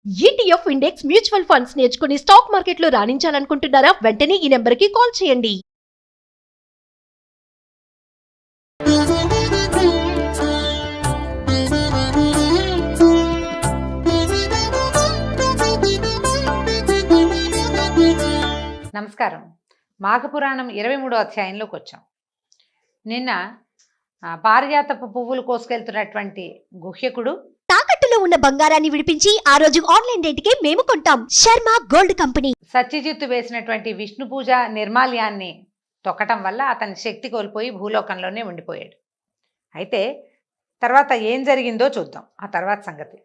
ETF index mutual funds నేర్చుకుని stock మార్కెట్లో రాణించాలనుకుంటున్నారా? వెంటనే ఈ నెంబర్కి కాల్ చేయండి. నమస్కారం. మాఘపురాణం 23వ అధ్యాయంలోకి వచ్చాం. నిన్న పారిజాతపు పువ్వులు కోసుకెళ్తున్నటువంటి గుహ్యకుడు తాకట్టులో ఉన్న బంగారాన్ని విడిపించి ఆ రోజు ఆన్లైన్ రేటుకే మేము కొంటాం. Sharma gold company. సత్యజిత్తు వేసినటువంటి విష్ణు పూజ నిర్మాల్యాన్ని తొక్కటం వల్ల అతని శక్తి కోల్పోయి భూలోకంలోనే ఉండిపోయాడు. అయితే తర్వాత ఏం జరిగిందో చూద్దాం, ఆ తర్వాత సంగతి.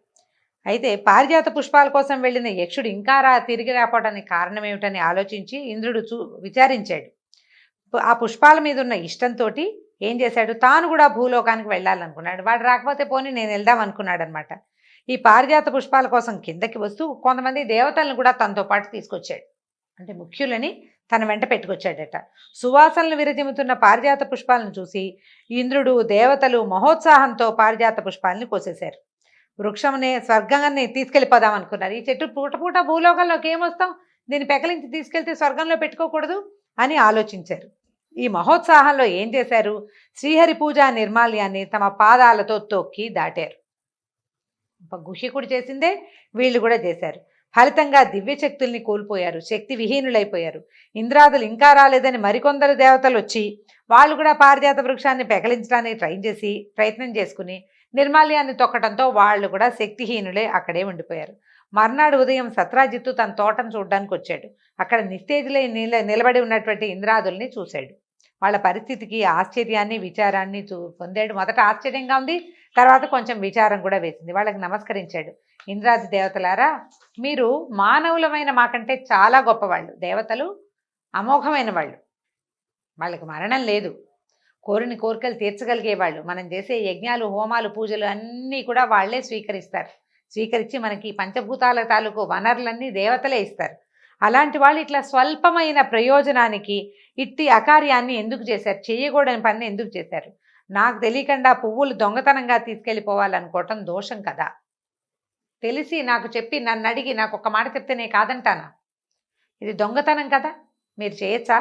అయితే పారిజాత పుష్పాల కోసం వెళ్ళిన యక్షుడు ఇంకా తిరిగి రాపోవడానికి కారణం ఏమిటని ఆలోచించి ఇంద్రుడు విచారించాడు. ఆ పుష్పాల మీద ఉన్న ఇష్టంతో ఏం చేశాడు, తాను కూడా భూలోకానికి వెళ్ళాలనుకున్నాడు. వాడు రాకపోతే పోనీ నేను వెళ్దాం అనుకున్నాడు అనమాట. ఈ పారిజాత పుష్పాల కోసం కిందకి వస్తూ కొంతమంది దేవతలను కూడా తనతో పాటు తీసుకొచ్చాడు. అంటే ముఖ్యులని తన వెంట పెట్టుకొచ్చాడట. సువాసనలు విరజిమ్ముతున్న పారిజాత పుష్పాలను చూసి ఇంద్రుడు దేవతలు మహోత్సాహంతో పారిజాత పుష్పాలని కోసేశారు. వృక్షమునే స్వర్గాన్ని తీసుకెళ్ళిపోదాం అనుకున్నారు. ఈ చెట్టు పూట పూట భూలోకంలోకి ఏమొస్తాం, దీన్ని పెకలించి తీసుకెళ్తే స్వర్గంలో పెట్టుకోకూడదు అని ఆలోచించారు. ఈ మహోత్సాహంలో ఏం చేశారు, శ్రీహరి పూజా నిర్మాల్యాన్ని తమ పాదాలతో తొక్కి దాటారు. గుహ్యకుడు చేసిందే వీళ్ళు కూడా చేశారు. ఫలితంగా దివ్యశక్తుల్ని కోల్పోయారు, శక్తి విహీనులైపోయారు. ఇంద్రాదులు ఇంకా రాలేదని మరికొందరు దేవతలు వచ్చి వాళ్ళు కూడా పారిజాత వృక్షాన్ని పెకలించడానికి ప్రయత్నం చేసుకుని నిర్మాల్యాన్ని తొక్కడంతో వాళ్ళు కూడా శక్తిహీనులే అక్కడే ఉండిపోయారు. మర్నాడు ఉదయం సత్రాజిత్తు తన తోటను చూడడానికి వచ్చాడు. అక్కడ నిస్తేజులై నిలబడి ఉన్నటువంటి ఇంద్రాదుల్ని చూశాడు. వాళ్ళ పరిస్థితికి ఆశ్చర్యాన్ని విచారాన్ని పొందాడు. మొదట ఆశ్చర్యంగా ఉంది, తర్వాత కొంచెం విచారం కూడా వేసింది. వాళ్ళకి నమస్కరించాడు. ఇంద్రాది దేవతలారా, మీరు మానవులమైన మాకంటే చాలా గొప్పవాళ్ళు. దేవతలు అమోఘమైన వాళ్ళు, వాళ్ళకి మరణం లేదు, కోరిన కోరికలు తీర్చగలిగేవాళ్ళు. మనం చేసే యజ్ఞాలు హోమాలు పూజలు అన్నీ కూడా వాళ్లే స్వీకరించి మనకి పంచభూతాల తాలూకు వనరులన్నీ దేవతలే ఇస్తారు. అలాంటి వాళ్ళు ఇట్లా స్వల్పమైన ప్రయోజనానికి ఇట్టి అకార్యాన్ని ఎందుకు చేశారు, చేయకూడని పని ఎందుకు చేశారు? నాకు తెలియకుండా పువ్వులు దొంగతనంగా తీసుకెళ్ళిపోవాలనుకోవటం దోషం కదా. తెలిసి నాకు చెప్పి నన్ను అడిగి నాకు ఒక మాట చెప్తే నేను కాదంటానా? ఇది దొంగతనం కదా, మీరు చేయొచ్చా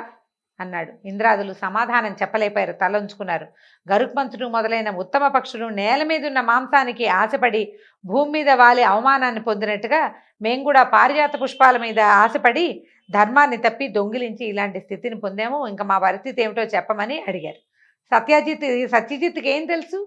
అన్నాడు. ఇంద్రాదులు సమాధానం చెప్పలేపారు, తలంచుకున్నారు. గరుత్మంతుడు మొదలైన ఉత్తమ పక్షులు నేల మీద ఉన్న మాంసానికి ఆశపడి భూమి మీద వాలి అవమానాన్ని పొందినట్టుగా మేము కూడా పారిజాత పుష్పాల మీద ఆశపడి ధర్మాన్ని తప్పి దొంగిలించి ఇలాంటి స్థితిని పొందాము. ఇంకా మా పరిస్థితి ఏమిటో చెప్పమని అడిగారు. సత్యజిత్తుకి ఏం తెలుసు?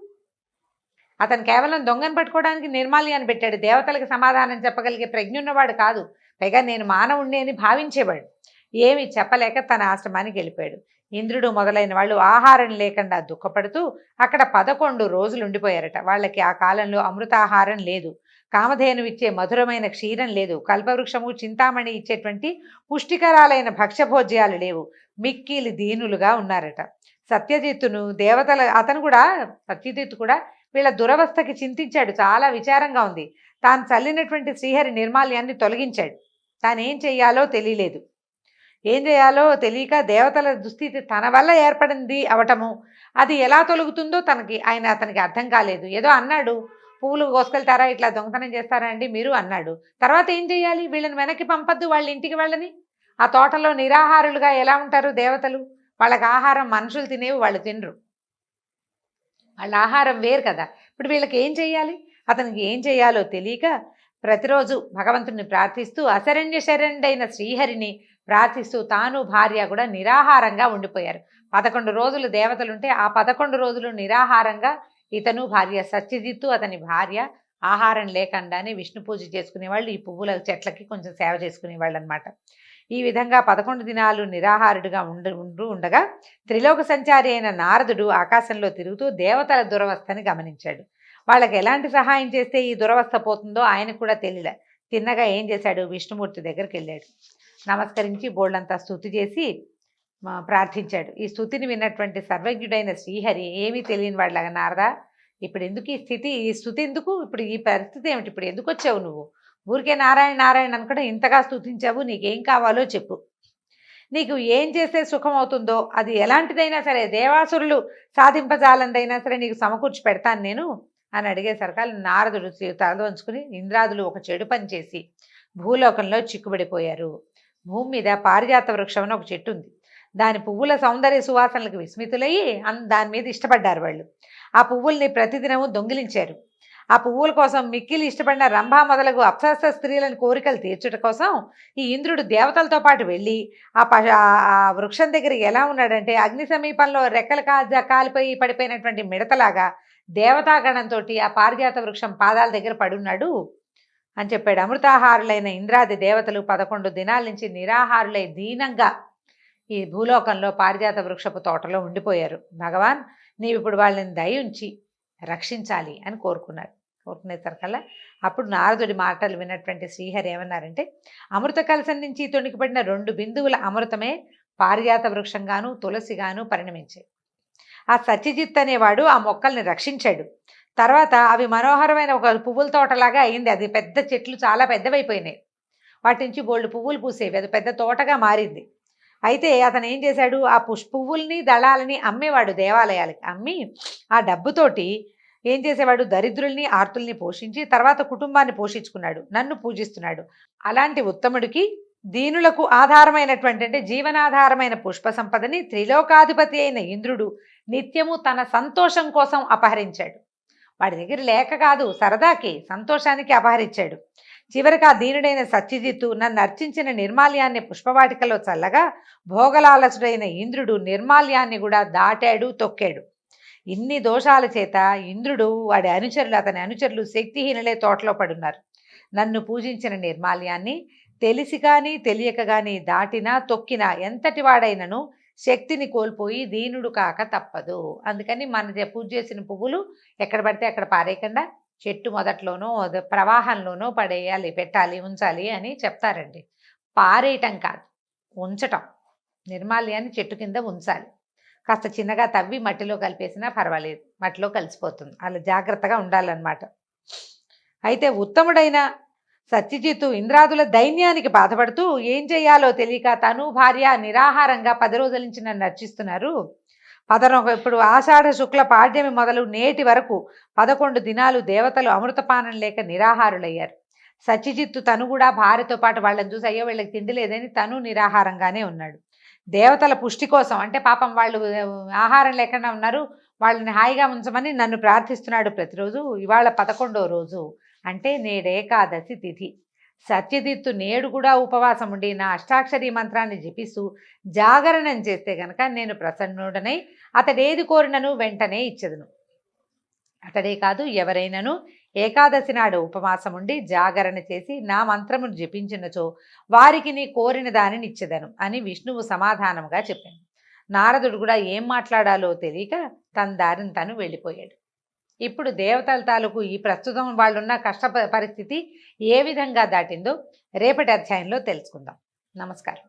అతను కేవలం దొంగను పట్టుకోవడానికి నిర్మాల్యాన్ని పెట్టాడు. దేవతలకు సమాధానం చెప్పగలిగే ప్రజ్ఞ ఉన్నవాడు కాదు. పైగా నేను మానవుణ్ణి అని భావించేవాడు. ఏమి చెప్పలేక తన ఆశ్రమానికి వెళ్ళిపోయాడు. ఇంద్రుడు మొదలైన వాళ్ళు ఆహారం లేకుండా దుఃఖపడుతూ అక్కడ 11 రోజులు ఉండిపోయారట. వాళ్ళకి ఆ కాలంలో అమృతాహారం లేదు, కామధేను ఇచ్చే మధురమైన క్షీరం లేదు, కల్పవృక్షము చింతామణి ఇచ్చేటువంటి పుష్టికరాలైన భక్ష్యభోజ్యాలు లేవు. మిక్కిలి దీనులుగా ఉన్నారట. సత్యజిత్తు కూడా వీళ్ళ దురవస్థకి చింతించాడు. చాలా విచారంగా ఉంది. తాను చల్లినటువంటి శ్రీహరి నిర్మాల్యాన్ని తొలగించాడు. తానేం చెయ్యాలో తెలియలేదు. ఏం చేయాలో తెలియక దేవతల దుస్థితి తన వల్ల ఏర్పడింది అవటము, అది ఎలా తొలుగుతుందో అతనికి అర్థం కాలేదు. ఏదో అన్నాడు, పువ్వులు కోసుకెళ్తారా, ఇట్లా దొంగతనం చేస్తారా అండి మీరు అన్నాడు. తర్వాత ఏం చేయాలి, వీళ్ళని వెనక్కి పంపద్దు, వాళ్ళ ఇంటికి వెళ్ళని. ఆ తోటలో నిరాహారులుగా ఎలా ఉంటారు దేవతలు? వాళ్ళకి ఆహారం మనుషులు తినేవి, వాళ్ళు తినరు, వాళ్ళ ఆహారం వేరు కదా. ఇప్పుడు వీళ్ళకి ఏం చేయాలి? అతనికి ఏం చేయాలో తెలియక ప్రతిరోజు భగవంతుడిని ప్రార్థిస్తూ అశరణ్య శరణ్యైన శ్రీహరిని ప్రార్థిస్తూ తాను భార్య కూడా నిరాహారంగా ఉండిపోయారు. 11 రోజులు దేవతలుంటే ఆ 11 రోజులు నిరాహారంగా ఇతను భార్య సత్యజిత్తు అతని భార్య ఆహారం లేకుండానే విష్ణు పూజ చేసుకునేవాళ్ళు. ఈ పువ్వుల చెట్లకి కొంచెం సేవ చేసుకునేవాళ్ళు అనమాట. ఈ విధంగా 11 దినాలు నిరాహారుడిగా ఉండగా త్రిలోక సంచారి అయిన నారదుడు ఆకాశంలో తిరుగుతూ దేవతల దురవస్థని గమనించాడు. వాళ్ళకి ఎలాంటి సహాయం చేస్తే ఈ దురవస్థ పోతుందో ఆయనకు కూడా తెలియలే. తిన్నగా ఏం చేశాడు, విష్ణుమూర్తి దగ్గరికి వెళ్ళాడు. నమస్కరించి బోళ్ళంతా స్తుతి చేసి ప్రార్థించాడు. ఈ స్తుతిని విన్నటువంటి సర్వజ్ఞుడైన శ్రీహరి ఏమీ తెలియని వాడిలాగా, నారదా ఇప్పుడు ఎందుకు ఈ స్తుతి ఎందుకు, ఇప్పుడు ఈ పరిస్థితి ఏమిటి, ఇప్పుడు ఎందుకు వచ్చావు నువ్వు? ఊరికే నారాయణ నారాయణ అనుకుంటే ఇంతగా స్తుతించావు, నీకేం కావాలో చెప్పు, నీకు ఏం చేస్తే సుఖం అవుతుందో అది ఎలాంటిదైనా సరే, దేవాసురులు సాధింపజాలందైనా సరే నీకు సమకూర్చి పెడతాను నేను అని అడిగేసరికి నారదుడు తలవంచుకుని ఇంద్రాదులు ఒక చెడు పని చేసి భూలోకంలో చిక్కుబడిపోయారు. భూమి మీద పారిజాత వృక్షం అని ఒక చెట్టు ఉంది. దాని పువ్వుల సౌందర్య సువాసనలకు విస్మితులయ్యి దాని మీద ఇష్టపడ్డారు వాళ్ళు. ఆ పువ్వుల్ని ప్రతిదినము దొంగిలించారు. ఆ పువ్వుల కోసం మిక్కిలి ఇష్టపడిన రంభ మొదలగు అప్సరస స్త్రీలను కోరికలు తీర్చుట కోసం ఈ ఇంద్రుడు దేవతలతో పాటు వెళ్ళి ఆ వృక్షం దగ్గర ఎలా ఉన్నాడంటే అగ్ని సమీపంలో రెక్కలు కాలిపోయి పడిపోయినటువంటి మిడతలాగా దేవతాగణంతో ఆ పారిజాత వృక్షం పాదాల దగ్గర పడున్నాడు అని చెప్పాడు. అమృతాహారులైన ఇంద్రాది దేవతలు 11 దినాల నుంచి నిరాహారులై దీనంగా ఈ భూలోకంలో పారిజాత వృక్షపు తోటలో ఉండిపోయారు. భగవాన్ నీవు ఇప్పుడు వాళ్ళని దయ ఉంచి రక్షించాలి అని కోరుకునేసరికల్లా అప్పుడు నారదుడి మాటలు విన్నటువంటి శ్రీహరి ఏమన్నారంటే, అమృత కలశం నుంచి తొణికిపడిన 2 బిందువుల అమృతమే పారిజాత వృక్షంగాను తులసిగాను పరిణమించాయి. ఆ సత్యజిత్ అనేవాడు ఆ మొక్కల్ని రక్షించాడు. తర్వాత అవి మనోహరమైన ఒక పువ్వుల తోటలాగా అయింది. అది పెద్ద చెట్లు చాలా పెద్దవైపోయినాయి. వాటి నుంచి బోల్డ్ పువ్వులు పూసేవి. అది పెద్ద తోటగా మారింది. అయితే అతను ఏం చేశాడు, ఆ పువ్వుల్ని దళాలని అమ్మేవాడు. దేవాలయాలకి అమ్మి ఆ డబ్బుతోటి ఏం చేసేవాడు, దరిద్రుల్ని ఆర్తుల్ని పోషించి తర్వాత కుటుంబాన్ని పోషించుకున్నాడు. నన్ను పూజిస్తున్నాడు. అలాంటి ఉత్తముడికి దీనులకు ఆధారమైనటువంటి అంటే జీవనాధారమైన పుష్ప సంపదని త్రిలోకాధిపతి అయిన ఇంద్రుడు నిత్యము తన సంతోషం కోసం అపహరించాడు. వాడి దగ్గర లేక కాదు, సరదాకి సంతోషానికి అపహరించాడు. చివరికి ఆ దీనుడైన సత్యజిత్తు నన్ను అర్చించిన నిర్మాల్యాన్ని పుష్పవాటికలో చల్లగా భోగలాలసుడైన ఇంద్రుడు నిర్మాల్యాన్ని కూడా దాటాడు, తొక్కాడు. ఇన్ని దోషాల చేత ఇంద్రుడు అతని అనుచరులు శక్తిహీనులే తోటలో పడున్నారు. నన్ను పూజించిన నిర్మాల్యాన్ని తెలిసి కానీ తెలియక కానీ దాటినా తొక్కినా ఎంతటి వాడైనను శక్తిని కోల్పోయి దీనుడు కాక తప్పదు. అందుకని మన పూజ చేసిన పువ్వులు ఎక్కడ పడితే అక్కడ పారేయకుండా చెట్టు మొదట్లోనో ప్రవాహంలోనో పెట్టాలి, ఉంచాలి అని చెప్తారండి. పారేయటం కాదు, ఉంచటం. నిర్మాల్యాన్ని చెట్టు కింద ఉంచాలి. కాస్త చిన్నగా తవ్వి మట్టిలో కలిపేసినా పర్వాలేదు, మట్టిలో కలిసిపోతుంది. అలా జాగ్రత్తగా ఉండాలన్నమాట. అయితే ఉత్తముడైన సత్యజిత్తు ఇంద్రాదుల దైన్యానికి బాధపడుతూ ఏం చేయాలో తెలియక తను భార్య నిరాహారంగా 10 రోజుల నుంచి నన్ను అర్చిస్తున్నారు. ఇప్పుడు ఆషాఢ శుక్ల పాడ్యమి మొదలు నేటి వరకు 11 దినాలు దేవతలు అమృతపానం లేక నిరాహారులయ్యారు. సత్యజిత్తు తను కూడా భార్యతో పాటు వాళ్ళని చూసి అయ్యో వీళ్ళకి తిండి లేదని తను నిరాహారంగానే ఉన్నాడు. దేవతల పుష్టి కోసం అంటే పాపం వాళ్ళు ఆహారం లేకుండా ఉన్నారు, వాళ్ళని హాయిగా ఉంచమని నన్ను ప్రార్థిస్తున్నాడు ప్రతిరోజు. ఇవాళ 11వ రోజు అంటే నేడేకాదశి తిథి. సత్యజిత్తు నేడు కూడా ఉపవాసం ఉండి నా అష్టాక్షరీ మంత్రాన్ని జపిస్తూ జాగరణం చేస్తే గనక నేను ప్రసన్నుడనై అతడేది కోరినను వెంటనే ఇచ్చెదను. అతడే కాదు ఎవరైనను ఏకాదశి నాడు ఉపవాసం ఉండి జాగరణ చేసి నా మంత్రమును జపించినచో వారికి నీ కోరిన దానిని ఇచ్చెదను అని విష్ణువు సమాధానంగా చెప్పాను. నారదుడు కూడా ఏం మాట్లాడాలో తెలియక తన దారిని తను వెళ్ళిపోయాడు. ఇప్పుడు దేవతల తాలూకు ఈ ప్రస్తుతం వాళ్ళున్న కష్ట పరిస్థితి ఏ విధంగా దాటిందో రేపటి అధ్యాయంలో తెలుసుకుందాం. నమస్కారం.